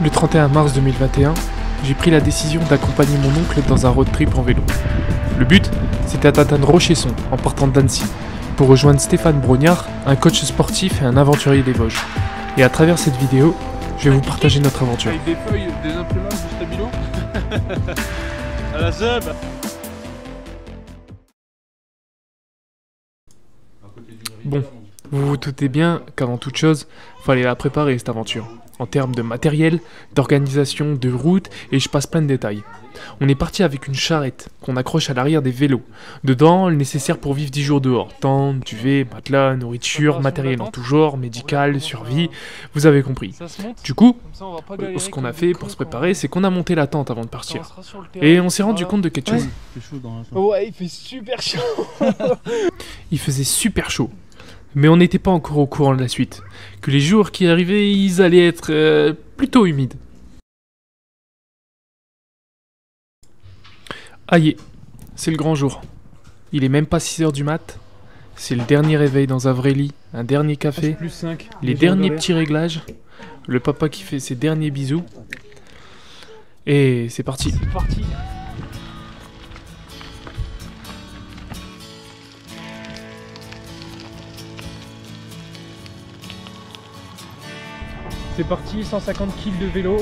Le 31 mars 2021, j'ai pris la décision d'accompagner mon oncle dans un road trip en vélo. Le but, c'était d'atteindre Rochesson en partant d'Annecy, pour rejoindre Stéphane Brognard, un coach sportif et un aventurier des Vosges. Et à travers cette vidéo, je vais vous partager notre aventure. Avec des feuilles, des imprimantes, du stabilo. À la zeb. Bon, vous vous doutez bien qu'avant toute chose, fallait la préparer cette aventure. En termes de matériel, d'organisation, de route, et je passe plein de détails. On est parti avec une charrette qu'on accroche à l'arrière des vélos. Dedans, le nécessaire pour vivre 10 jours dehors. Tente, duvet, matelas, nourriture, matériel en tout genre, médical, survie, vous avez compris. Du coup, ce qu'on a fait pour se préparer, c'est qu'on a monté la tente avant de partir. Et on s'est rendu compte de quelque chose. Ouais, il fait super chaud. Il faisait super chaud. Mais on n'était pas encore au courant de la suite. Que les jours qui arrivaient, ils allaient être plutôt humides. Aïe, c'est le grand jour. Il est même pas 6 h du mat. C'est le dernier réveil dans un vrai lit, un dernier café, les derniers petits réglages, le papa qui fait ses derniers bisous. Et c'est parti. C'est parti. C'est parti, 150 kg de vélo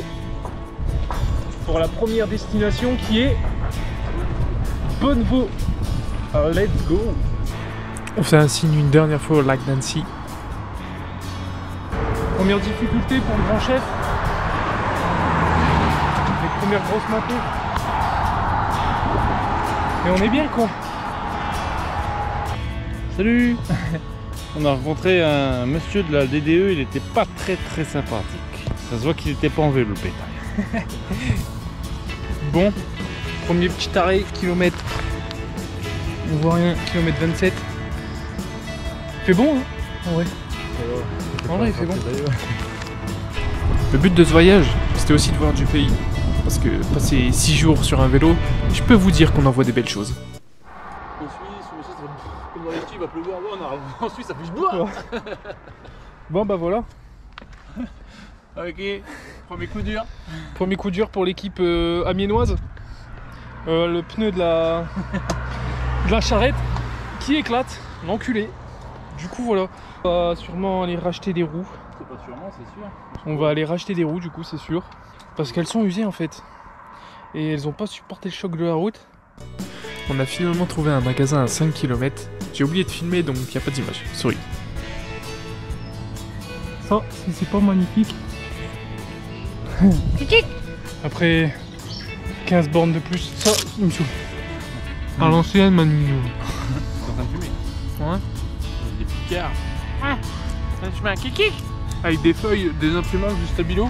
pour la première destination qui est Bonnevaux. Alors, let's go. On fait un signe une dernière fois au lac d'Annecy. Première difficulté pour le grand chef. Les premières grosses montées. Et on est bien quoi. Salut. On a rencontré un monsieur de la DDE, il était pas très sympathique. Ça se voit qu'il était pas en vélo le pétard. Bon, premier petit arrêt, kilomètre. On voit rien, kilomètre 27. Il fait bon hein, en vrai. En vrai il fait bon. Le but de ce voyage, c'était aussi de voir du pays. Parce que passer 6 jours sur un vélo, je peux vous dire qu'on en voit des belles choses. En Suisse, comme dans les petits, il va pleuvoir. En Suisse, ça fait boire. Bon, bah voilà. Ok, premier coup dur. Premier coup dur pour l'équipe amiénoise. Le pneu de la charrette qui éclate, l'enculé. Du coup, voilà. On va sûrement aller racheter des roues. C'est pas sûrement, c'est sûr. On va aller racheter des roues, du coup, c'est sûr. Parce qu'elles sont usées en fait. Et elles ont pas supporté le choc de la route. On a finalement trouvé un magasin à 5 km. J'ai oublié de filmer donc il n'y a pas d'image. Sorry. Ça, si c'est pas magnifique. Après 15 bornes de plus, ça, il me saoule. À l'ancienne, Manu. C'est en train de fumer. Ouais. Des picards. Je mets un kiki. Avec des feuilles, des imprimantes, du stabilo.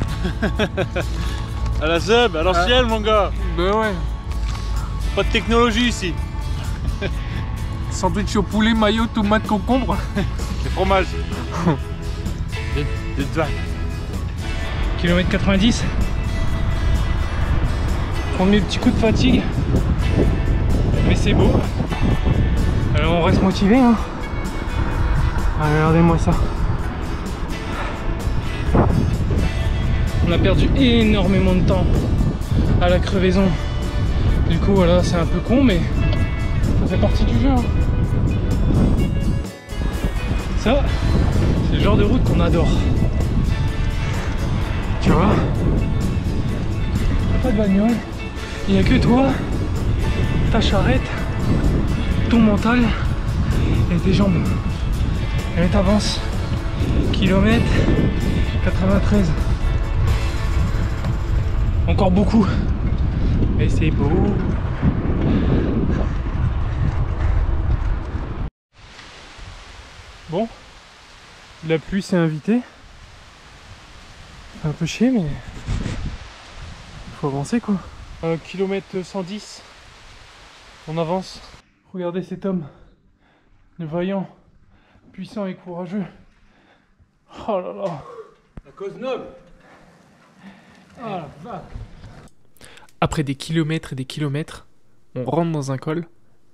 À la zeb, à l'ancienne, mon gars. Bah ouais. Pas de technologie ici. Sandwich au poulet, maillot, tomate, concombre. Des fromages. Des doigts. Kilomètre 90. Premier petit coup de fatigue. Mais c'est beau. Alors on reste motivé hein. Allez, regardez-moi ça. On a perdu énormément de temps à la crevaison. Du coup voilà, c'est un peu con mais ça fait partie du jeu hein. Ça, c'est le genre de route qu'on adore. Tu vois, pas de bagnole, il n'y a que toi, ta charrette, ton mental et tes jambes. Et t'avances. Kilomètre 93. Encore beaucoup. Mais c'est beau. Bon, la pluie s'est invitée. Un peu chier, mais faut avancer quoi. Kilomètre 110. On avance. Regardez cet homme. Le vaillant, puissant et courageux. Oh là là. La cause noble. Ah la vache. Après des kilomètres et des kilomètres, on rentre dans un col.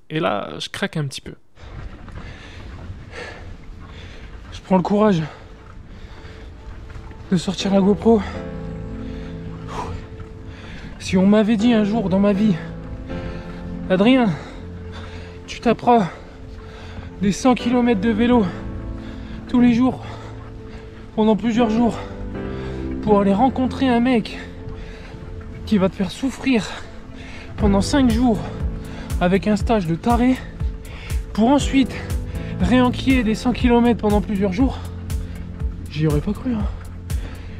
Et là, je craque un petit peu. Je prends le courage de sortir la GoPro, Si on m'avait dit un jour dans ma vie, Adrien, tu taperas des 100 km de vélo tous les jours, pendant plusieurs jours, pour aller rencontrer un mec qui va te faire souffrir pendant 5 jours avec un stage de taré, pour ensuite réenquiller des 100 km pendant plusieurs jours, j'y aurais pas cru. Hein.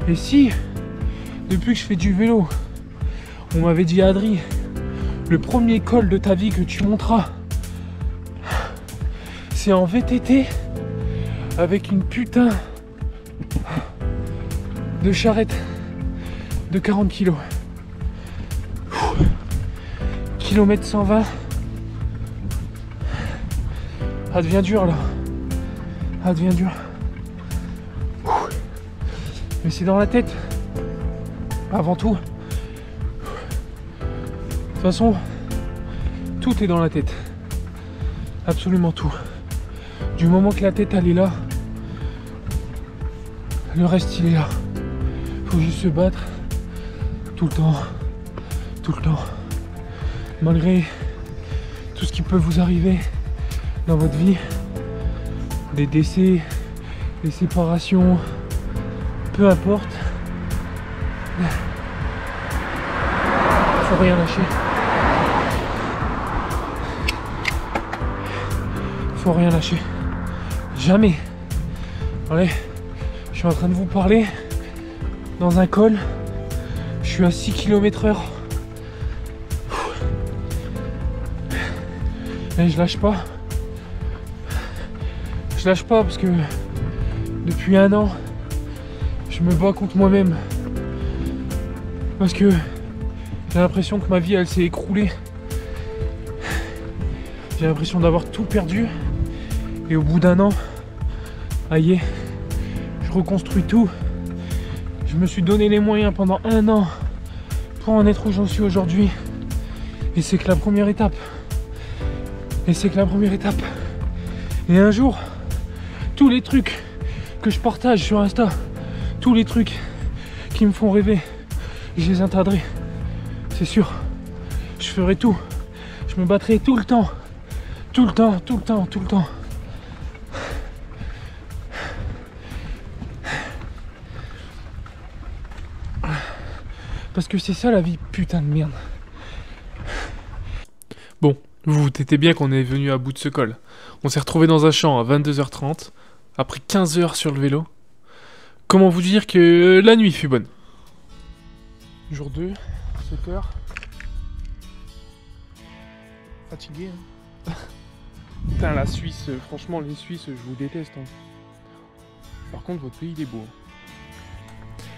Et si, depuis que je fais du vélo, on m'avait dit Adri, le premier col de ta vie que tu monteras, c'est en VTT avec une putain de charrette de 40 kg. Kilomètre 120. Ça devient dur là. Ça devient dur. Mais c'est dans la tête. Avant tout. De toute façon, tout est dans la tête. Absolument tout. Du moment que la tête elle est là, le reste il est là. Faut juste se battre tout le temps. Tout le temps. Malgré tout ce qui peut vous arriver dans votre vie, des décès, des séparations, peu importe, faut rien lâcher. Faut rien lâcher. Jamais. Allez, je suis en train de vous parler dans un col. Je suis à 6 km/h. Et je lâche pas. Je lâche pas parce que depuis 1 an, je me bats contre moi-même. Parce que j'ai l'impression que ma vie elle s'est écroulée. J'ai l'impression d'avoir tout perdu. Et au bout d'1 an, aïe, je reconstruis tout. Je me suis donné les moyens pendant 1 an pour en être où j'en suis aujourd'hui. Et c'est que la première étape. Et c'est que la première étape. Et un jour, tous les trucs que je partage sur Insta, tous les trucs qui me font rêver, je les atteindrai. C'est sûr. Je ferai tout. Je me battrai tout le temps. Tout le temps, tout le temps, tout le temps. Parce que c'est ça la vie, putain de merde. Bon, vous vous doutez bien qu'on est venu à bout de ce col. On s'est retrouvé dans un champ à 22h30, après 15 heures sur le vélo. Comment vous dire que la nuit fut bonne? Jour 2, 7h. Fatigué, hein. Putain, la Suisse, franchement, les Suisses, je vous déteste. Hein. Par contre, votre pays, il est beau.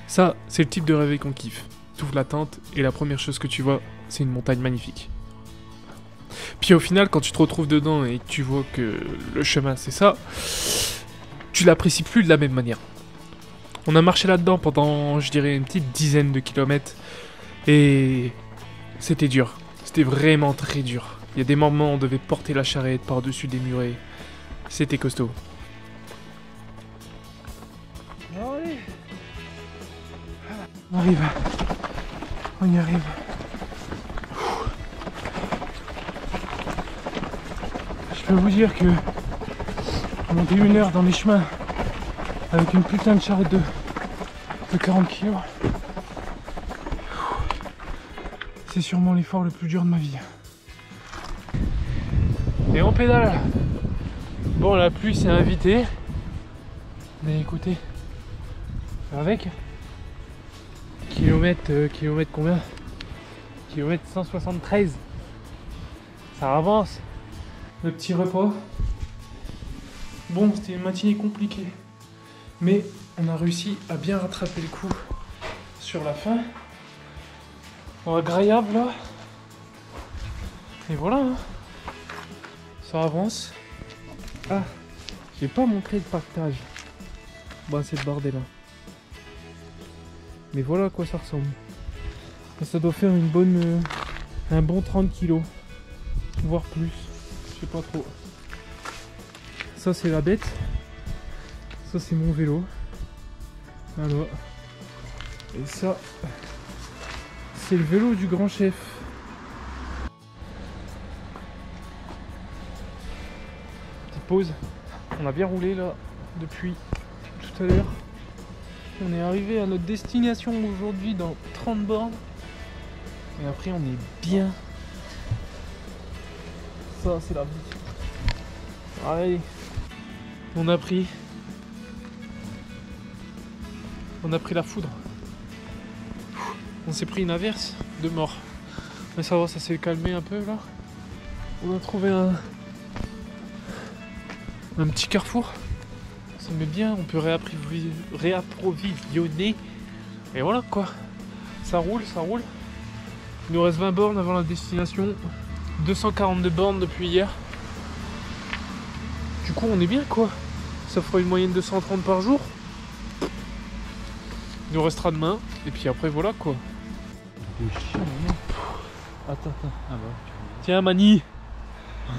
Ça, c'est le type de réveil qu'on kiffe. T'ouvres la tente et la première chose que tu vois, c'est une montagne magnifique. Puis au final, quand tu te retrouves dedans et que tu vois que le chemin c'est ça, tu l'apprécies plus de la même manière. On a marché là-dedans pendant, je dirais, une petite dizaine de kilomètres et c'était dur. C'était vraiment très dur. Il y a des moments où on devait porter la charrette par-dessus des murets. C'était costaud. Allez. On arrive. On y arrive. Je peux vous dire que monter 1 heure dans les chemins avec une putain de charrette de 40 kg, c'est sûrement l'effort le plus dur de ma vie. Et on pédale. Bon, la pluie s'est invitée. Mais écoutez, avec kilomètre combien? Kilomètre 173. Ça avance. Le petit repas. Bon, c'était une matinée compliquée. Mais on a réussi à bien rattraper le coup sur la fin. Agréable là. Et voilà. Hein. Ça avance. Ah, j'ai pas montré le partage. Bon, c'est le bordel. Hein. Mais voilà à quoi ça ressemble. Ça doit faire une bonne, un bon 30 kg, voire plus. Je sais pas trop. Ça c'est la bête. Ça c'est mon vélo. Alors. Et ça, C'est le vélo du grand chef. Petite pause. On a bien roulé là depuis tout à l'heure. On est arrivé à notre destination aujourd'hui dans 30 bornes. Et après on est bien. Ça c'est la vie. Allez. On a pris la foudre. On s'est pris une averse de mort. Mais ça va, ça s'est calmé un peu là. On a trouvé un petit carrefour. Ça met bien, on peut réapprovisionner. Et voilà quoi. Ça roule, ça roule. Il nous reste 20 bornes avant la destination. 242 bornes depuis hier. Du coup on est bien quoi. Ça fera une moyenne de 130 par jour. Il nous restera demain. Et puis après voilà quoi. Attends. Ah bah. Tiens Mani.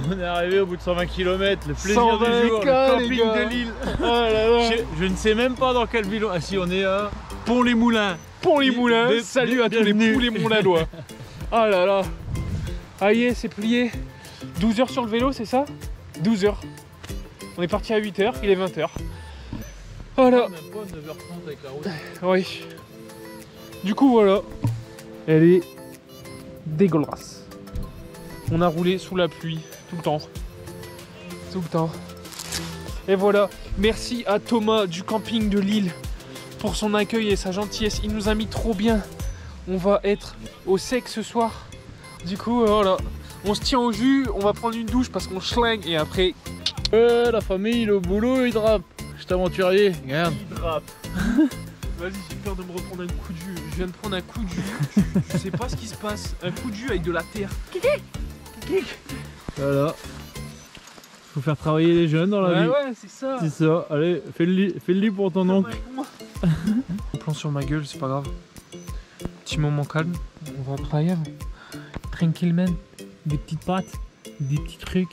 On est arrivé au bout de 120 km, le plaisir 120 du jour, cas, le camping de Lille. Oh là là. Je ne sais même pas dans quel vélo. Ah si, on est à Pont-les-Moulins. Pont-les-Moulins, salut à tous les bienvenue. poux les moulinois. Ah là là. Ah y est, c'est plié. 12 heures sur le vélo, c'est ça? 12 heures. On est parti à 8 heures, il est 20 heures. Voilà. Même pas 9h30 avec la route. Oui. Du coup voilà. Elle est dégueulasse. On a roulé sous la pluie tout le temps. Tout le temps. Et voilà. Merci à Thomas du camping de Lille pour son accueil et sa gentillesse. Il nous a mis trop bien. On va être au sec ce soir. Du coup voilà. On se tient au jus. On va prendre une douche parce qu'on schlingue et après. La famille, le boulot, il drape. Je suis aventurier, regarde. Il drape. Vas-y, j'ai peur de me reprendre un coup de jus. Je viens de prendre un coup de jus. Je sais pas ce qui se passe. Un coup de jus avec de la terre. Voilà. Faut faire travailler les jeunes dans la vie. Ouais, c'est ça. C'est ça. Allez, fais le lit pour ton oncle. Un plan sur ma gueule, c'est pas grave. Petit moment calme. On va travailler. Tranquillement. Des petites pâtes, des petits trucs.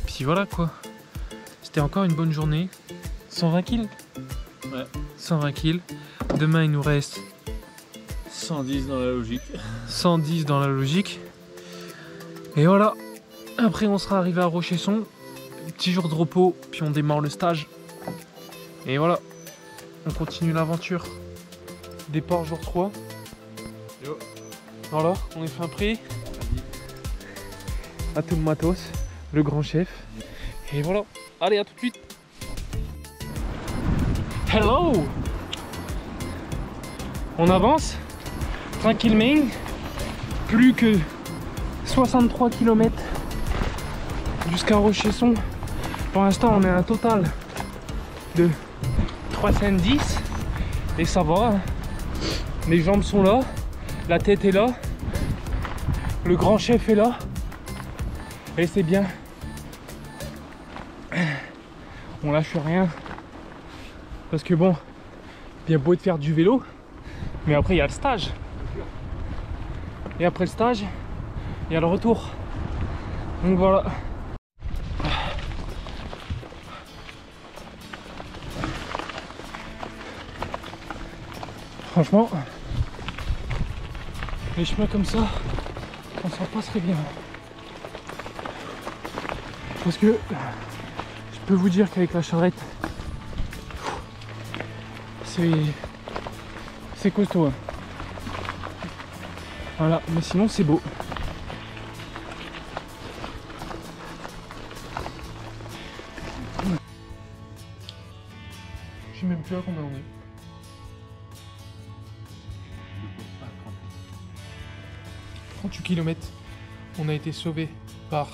Puis voilà quoi. C'était encore une bonne journée. 120 kills. Ouais. 120 kills. Demain il nous reste 110 dans la logique. 110 dans la logique. Et voilà. Après on sera arrivé à Rochesson. Petit jour de repos. Puis on démarre le stage. Et voilà. On continue l'aventure. Départ jour 3. Yo. Voilà. On est fin prêt. À tout le matos. Le grand chef. Et voilà. Allez, à tout de suite. Hello. On avance tranquillement. Plus que 63 km jusqu'à Rochesson. Pour l'instant, on est à un total de 310 et ça va. Les jambes sont là, la tête est là, le grand chef est là et c'est bien. On lâche rien parce que bon, bien beau de faire du vélo, mais après il y a le stage et après le stage il y a le retour, donc voilà. Franchement, les chemins comme ça, on s'en passerait bien. Parce que je peux vous dire qu'avec la charrette, c'est costaud. Hein. Voilà, mais sinon c'est beau. Je sais même plus à combien on est. 38 km. On a été sauvé par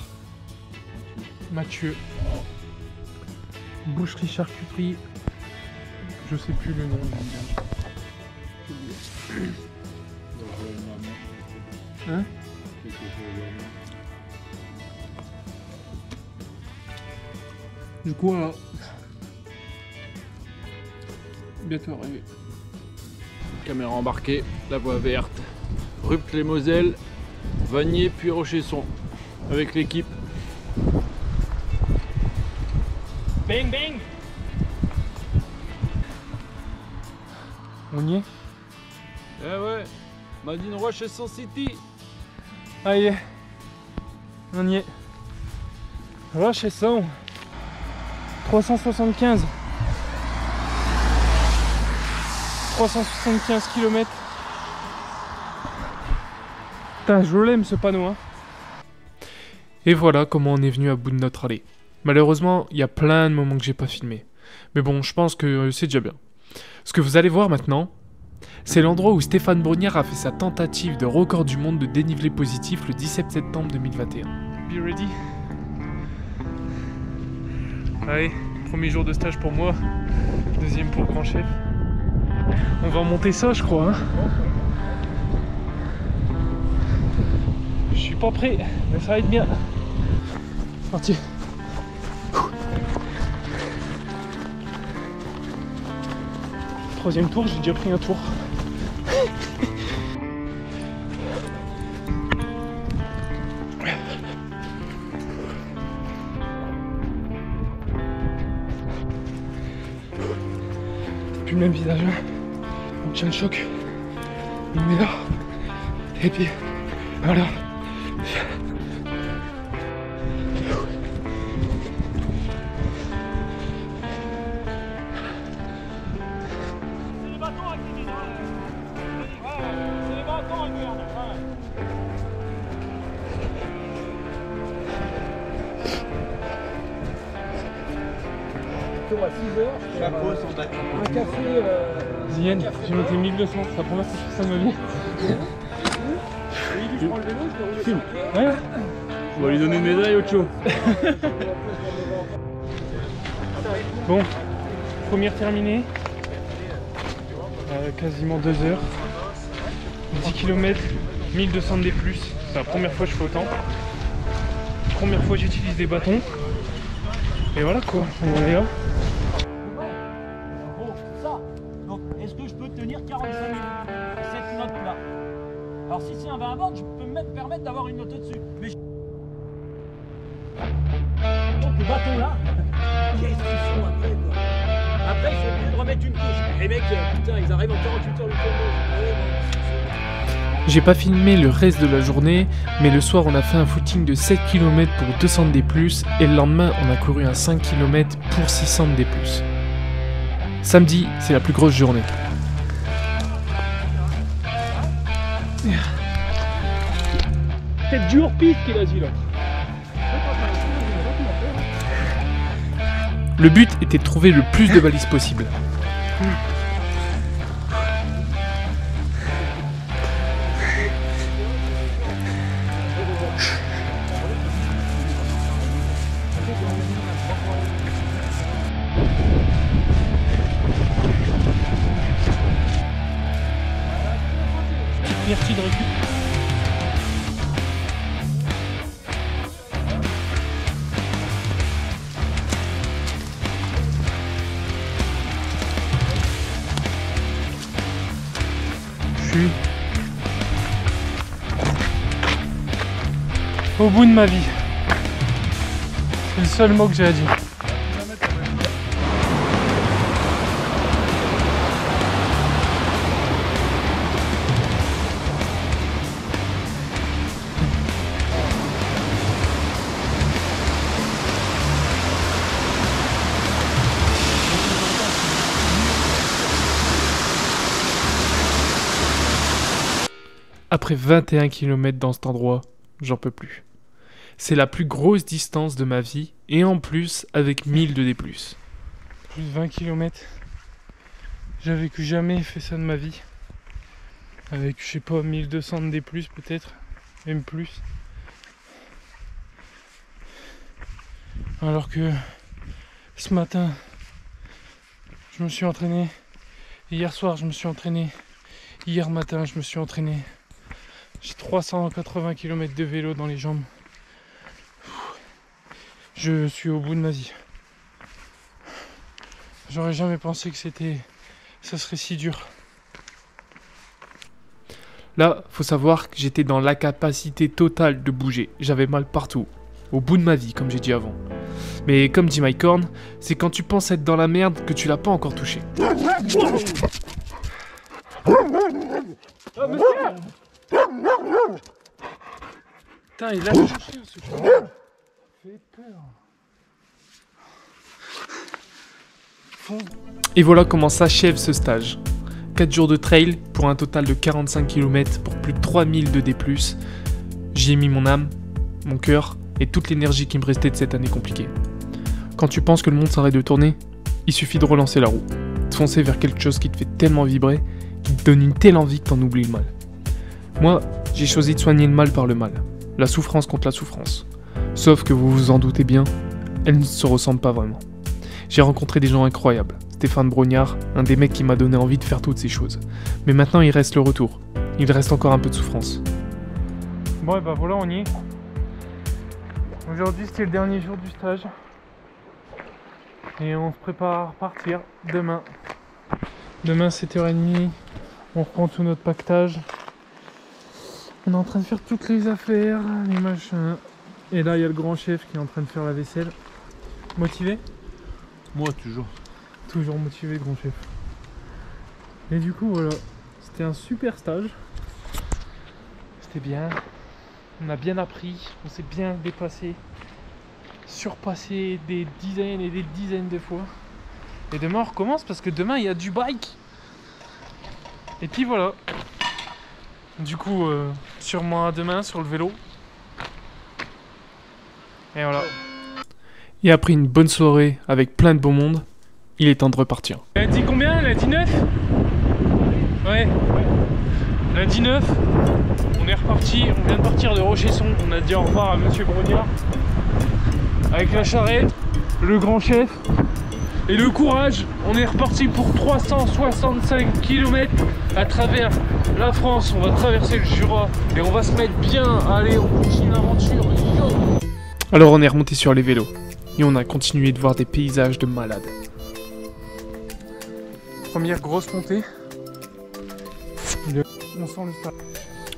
Mathieu. Boucherie charcuterie. Je sais plus le nom du village. Hein? Du coup, voilà. Bientôt arrivé. Caméra embarquée, la voie verte. Rupt-les-Moselle, Vanier puis Rochesson. Avec l'équipe. Bang bang. On y est? Eh ouais. Madine Rochesson City. Allez, on y est. Rochesson. 375. 375 km. Putain, je l'aime ce panneau, hein. Et voilà comment on est venu à bout de notre allée. Malheureusement, il y a plein de moments que j'ai pas filmés. Mais bon, je pense que c'est déjà bien. Ce que vous allez voir maintenant, c'est l'endroit où Stéphane Brognard a fait sa tentative de record du monde de dénivelé positif le 17 septembre 2021. Be ready. Allez, premier jour de stage pour moi, deuxième pour grand chef. On va monter ça, je crois, hein. Je suis pas prêt, mais ça va être bien. Parti. Troisième tour, j'ai déjà pris un tour. C'est plus le même visage, hein. On tient le choc. On est là. Et puis, voilà. À 6 heures, un café. Zienne, j'ai monté 1200, c'est la première fois que je fais ça de ma vie. Ouais. On va lui donner une médaille, Ocho. Bon, première terminée. Quasiment 2 heures. 10 km, 1200 de D+. C'est la première fois que je fais autant. Première fois que j'utilise des bâtons. Et voilà quoi, on est là. Donc, est-ce que je peux tenir 45 minutes cette note-là? Alors, si c'est un 20 bornes, je peux me permettre d'avoir une note au-dessus. Mais donc, le bâton là, qu'est-ce qu'ils font après, quoi? Après, ils sont obligés de remettre une couche. Les mecs, putain, ils arrivent en 48 heures le tournoi. J'ai pas filmé le reste de la journée, mais le soir on a fait un footing de 7 km pour 200 D+, et le lendemain on a couru un 5 km pour 600 D+. Samedi, c'est la plus grosse journée. C'est du hors-piste qu'il a dit là. Le but était de trouver le plus de balises possible. Merci de récup. Je suis au bout de ma vie. C'est le seul mot que j'ai à dire. Après 21 km dans cet endroit, j'en peux plus. C'est la plus grosse distance de ma vie, et en plus avec 1000 de D+. Plus de 20 km. J'avais que jamais fait ça de ma vie. Avec, je sais pas, 1200 de D+, peut-être. Même plus. Alors que ce matin, je me suis entraîné. Hier soir, je me suis entraîné. Hier matin, je me suis entraîné. J'ai 380 km de vélo dans les jambes. Je suis au bout de ma vie. J'aurais jamais pensé que ça serait si dur. Là, faut savoir que j'étais dans l'incapacité totale de bouger. J'avais mal partout. Au bout de ma vie, comme j'ai dit avant. Mais comme dit Mike Horn, c'est quand tu penses être dans la merde que tu l'as pas encore touché. Oh, monsieur! Putain, il lâche le chien, ce chien. Fait peur. Et voilà comment s'achève ce stage. 4 jours de trail pour un total de 45 km pour plus de 3000 de D+. J'y ai mis mon âme, mon cœur et toute l'énergie qui me restait de cette année compliquée. Quand tu penses que le monde s'arrête de tourner, il suffit de relancer la roue, de foncer vers quelque chose qui te fait tellement vibrer, qui te donne une telle envie que t'en oublies le mal. Moi, j'ai choisi de soigner le mal par le mal, la souffrance contre la souffrance. Sauf que vous vous en doutez bien, elles ne se ressemblent pas vraiment. J'ai rencontré des gens incroyables. Stéphane Brognard, un des mecs qui m'a donné envie de faire toutes ces choses. Mais maintenant, il reste le retour. Il reste encore un peu de souffrance. Bon, et bah voilà, on y est. Aujourd'hui, c'était le dernier jour du stage. Et on se prépare à partir demain. Demain, 7h30. On reprend tout notre pactage. On est en train de faire toutes les affaires, les machins. Et là, il y a le grand chef qui est en train de faire la vaisselle. Motivé ? Moi, toujours. Toujours motivé, grand chef. Et du coup, voilà. C'était un super stage. C'était bien. On a bien appris. On s'est bien dépassé. Surpassé des dizaines et des dizaines de fois. Et demain, on recommence parce que demain, il y a du bike. Et puis voilà. Du coup, sûrement à demain sur le vélo. Et voilà. Et après une bonne soirée avec plein de beau monde, il est temps de repartir. Elle a dit combien? Elle a dit 9? Ouais. Elle a dit 9. On est reparti, on vient de partir de Rochesson. On a dit au revoir à monsieur Brognard. Avec la charrette, le grand chef et le courage. On est reparti pour 365 km à travers la France. On va traverser le Jura et on va se mettre bien. Allez, on continue l'aventure. Alors on est remonté sur les vélos. Et on a continué de voir des paysages de malades. Première grosse montée. On sent le stade.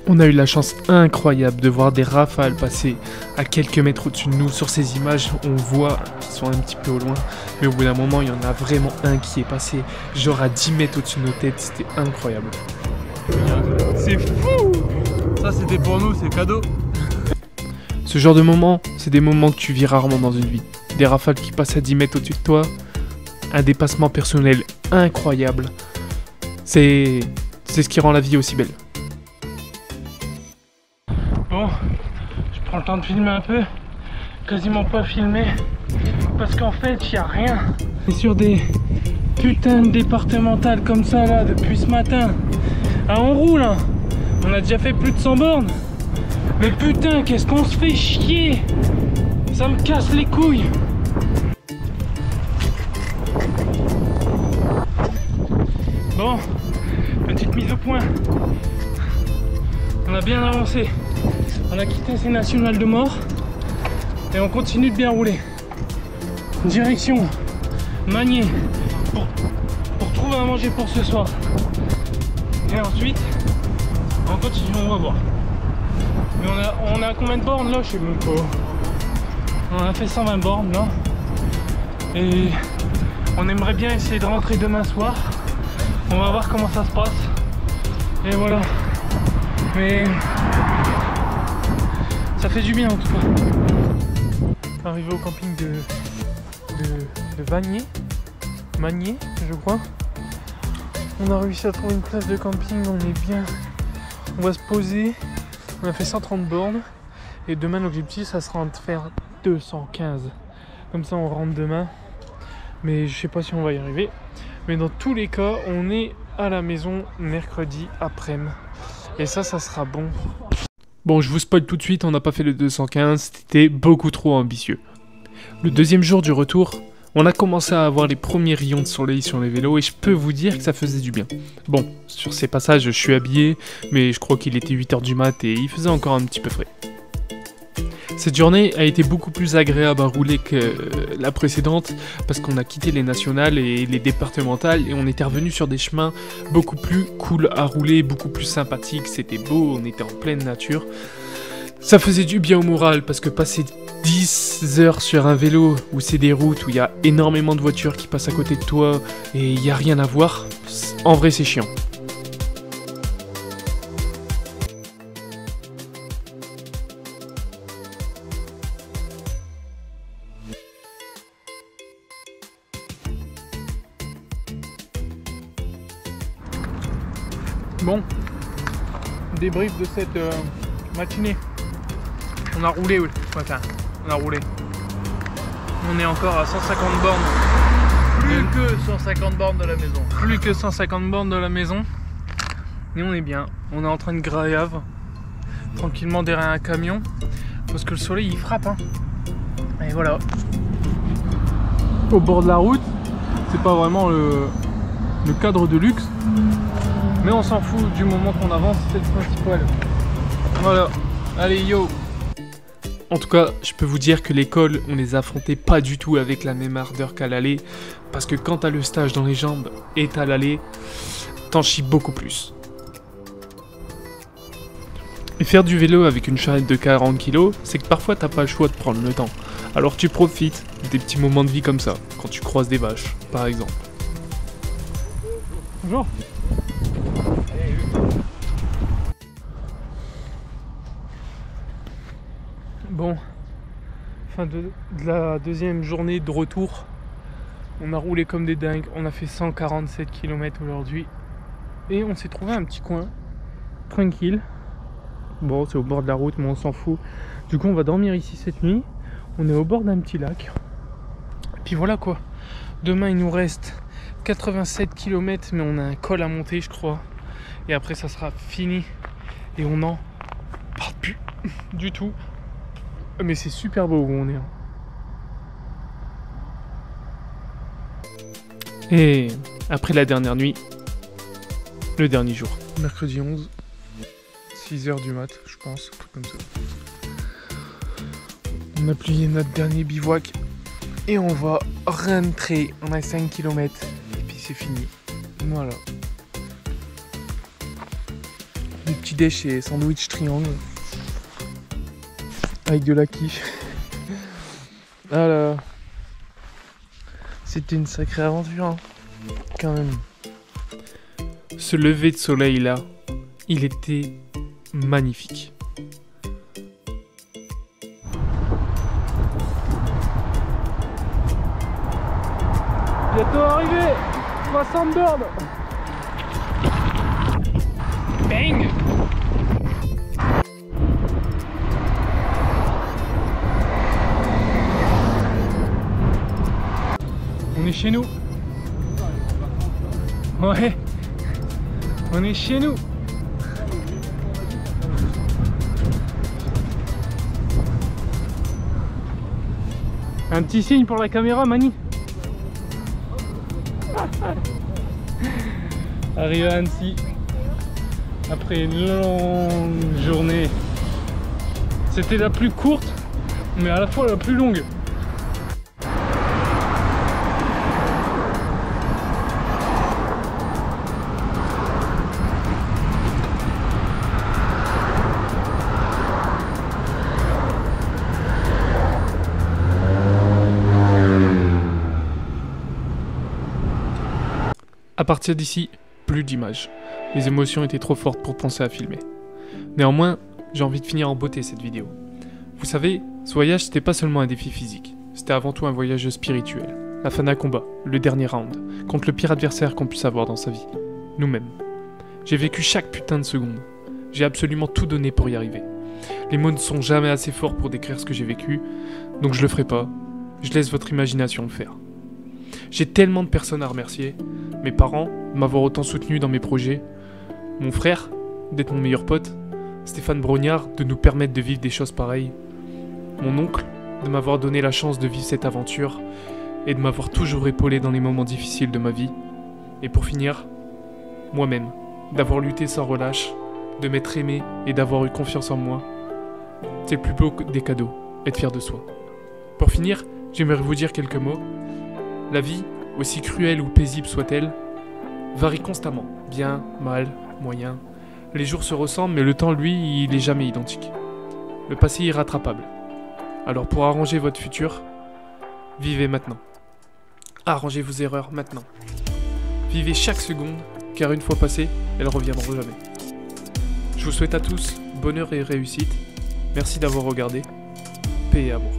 On a eu la chance incroyable de voir des rafales passer à quelques mètres au-dessus de nous. Sur ces images, on voit qu'ils sont un petit peu au loin. Mais au bout d'un moment, il y en a vraiment un qui est passé genre à 10 mètres au-dessus de nos têtes. C'était incroyable. C'est fou! Ça, c'était pour nous, c'est cadeau. Ce genre de moments, c'est des moments que tu vis rarement dans une vie. Des rafales qui passent à 10 mètres au-dessus de toi, un dépassement personnel incroyable. C'est ce qui rend la vie aussi belle. Bon, je prends le temps de filmer un peu, quasiment pas filmer, parce qu'en fait, il n'y a rien. Et sur des putains de départementales comme ça, là, depuis ce matin, ah, on roule, hein. On a déjà fait plus de 100 bornes. Mais putain, qu'est-ce qu'on se fait chier! Ça me casse les couilles! Bon, petite mise au point. On a bien avancé. On a quitté ces nationales de mort. Et on continue de bien rouler. Direction Magné pour trouver à manger pour ce soir. Et ensuite, on continue, on va voir. Mais on a combien de bornes là? Je sais même pas. On a fait 120 bornes là. Et on aimerait bien essayer de rentrer demain soir. On va voir comment ça se passe. Et voilà. Mais ça fait du bien en tout cas. Arrivé au camping de Magné, je crois. On a réussi à trouver une place de camping, on est bien. On va se poser. On a fait 130 bornes. Et demain l'objectif ça sera de faire 215. Comme ça on rentre demain. Mais je sais pas si on va y arriver. Mais dans tous les cas, on est à la maison mercredi après-midi. Et ça sera bon. Bon, je vous spoil tout de suite, on n'a pas fait le 215, c'était beaucoup trop ambitieux. Le deuxième jour du retour, on a commencé à avoir les premiers rayons de soleil sur les vélos et je peux vous dire que ça faisait du bien. Bon, sur ces passages, je suis habillé, mais je crois qu'il était 8h du mat et il faisait encore un petit peu frais. Cette journée a été beaucoup plus agréable à rouler que la précédente parce qu'on a quitté les nationales et les départementales et on était revenu sur des chemins beaucoup plus cool à rouler, beaucoup plus sympathiques, c'était beau, on était en pleine nature. Ça faisait du bien au moral parce que passer 10 heures sur un vélo où c'est des routes où il y a énormément de voitures qui passent à côté de toi et il n'y a rien à voir, en vrai c'est chiant. Bon, débrief de cette matinée. On a roulé ce matin, on a roulé. On est encore à 150 bornes. Plus que 150 bornes de la maison. Plus que 150 bornes de la maison. Et on est bien. On est en train de grave tranquillement derrière un camion. Parce que le soleil il frappe. Hein. Et voilà. Au bord de la route, c'est pas vraiment le cadre de luxe. Mais on s'en fout du moment qu'on avance, c'est le principal. Voilà. Allez yo. En tout cas, je peux vous dire que l'école, on les affrontait pas du tout avec la même ardeur qu'à l'aller, parce que quand t'as le stage dans les jambes et t'as l'aller, t'en chies beaucoup plus. Et faire du vélo avec une charrette de 40 kg, c'est que parfois t'as pas le choix de prendre le temps. Alors tu profites des petits moments de vie comme ça, quand tu croises des vaches, par exemple. Bonjour. Bon, fin de la deuxième journée de retour. On a roulé comme des dingues. On a fait 147 km aujourd'hui. Et on s'est trouvé un petit coin tranquille. Bon, c'est au bord de la route, mais on s'en fout. Du coup, on va dormir ici cette nuit. On est au bord d'un petit lac. Et puis voilà quoi. Demain, il nous reste 87 km, mais on a un col à monter, je crois. Et après, ça sera fini. Et on n'en part plus du tout. Mais c'est super beau où on est. Hein. Et après la dernière nuit, le dernier jour. Mercredi 11, 6h du mat, je pense, un truc comme ça. On a plié notre dernier bivouac et on va rentrer. On a 5 km et puis c'est fini. Voilà. Des petits déchets et sandwich triangle. Avec de la quiche. Voilà. C'était une sacrée aventure, hein. Quand même. Ce lever de soleil là, il était magnifique. Bientôt arrivé. 60 bornes. Bang. On est chez nous. Ouais. On est chez nous. Un petit signe pour la caméra, Mani. Arrivé à Annecy. Après une longue journée. C'était la plus courte, mais à la fois la plus longue. À partir d'ici, plus d'images. Les émotions étaient trop fortes pour penser à filmer. Néanmoins, j'ai envie de finir en beauté cette vidéo. Vous savez, ce voyage c'était pas seulement un défi physique, c'était avant tout un voyage spirituel. La fin d'un combat, le dernier round, contre le pire adversaire qu'on puisse avoir dans sa vie. Nous-mêmes. J'ai vécu chaque putain de seconde. J'ai absolument tout donné pour y arriver. Les mots ne sont jamais assez forts pour décrire ce que j'ai vécu, donc je le ferai pas. Je laisse votre imagination le faire. J'ai tellement de personnes à remercier. Mes parents, de m'avoir autant soutenu dans mes projets. Mon frère, d'être mon meilleur pote. Stéphane Brognard, de nous permettre de vivre des choses pareilles. Mon oncle, de m'avoir donné la chance de vivre cette aventure. Et de m'avoir toujours épaulé dans les moments difficiles de ma vie. Et pour finir, moi-même, d'avoir lutté sans relâche, de m'être aimé et d'avoir eu confiance en moi. C'est le plus beau des cadeaux, être fier de soi. Pour finir, j'aimerais vous dire quelques mots. La vie, aussi cruelle ou paisible soit-elle, varie constamment. Bien, mal, moyen. Les jours se ressemblent, mais le temps, lui, il est jamais identique. Le passé est irrattrapable. Alors pour arranger votre futur, vivez maintenant. Arrangez vos erreurs maintenant. Vivez chaque seconde, car une fois passées, elles reviendront jamais. Je vous souhaite à tous bonheur et réussite. Merci d'avoir regardé. Paix et amour.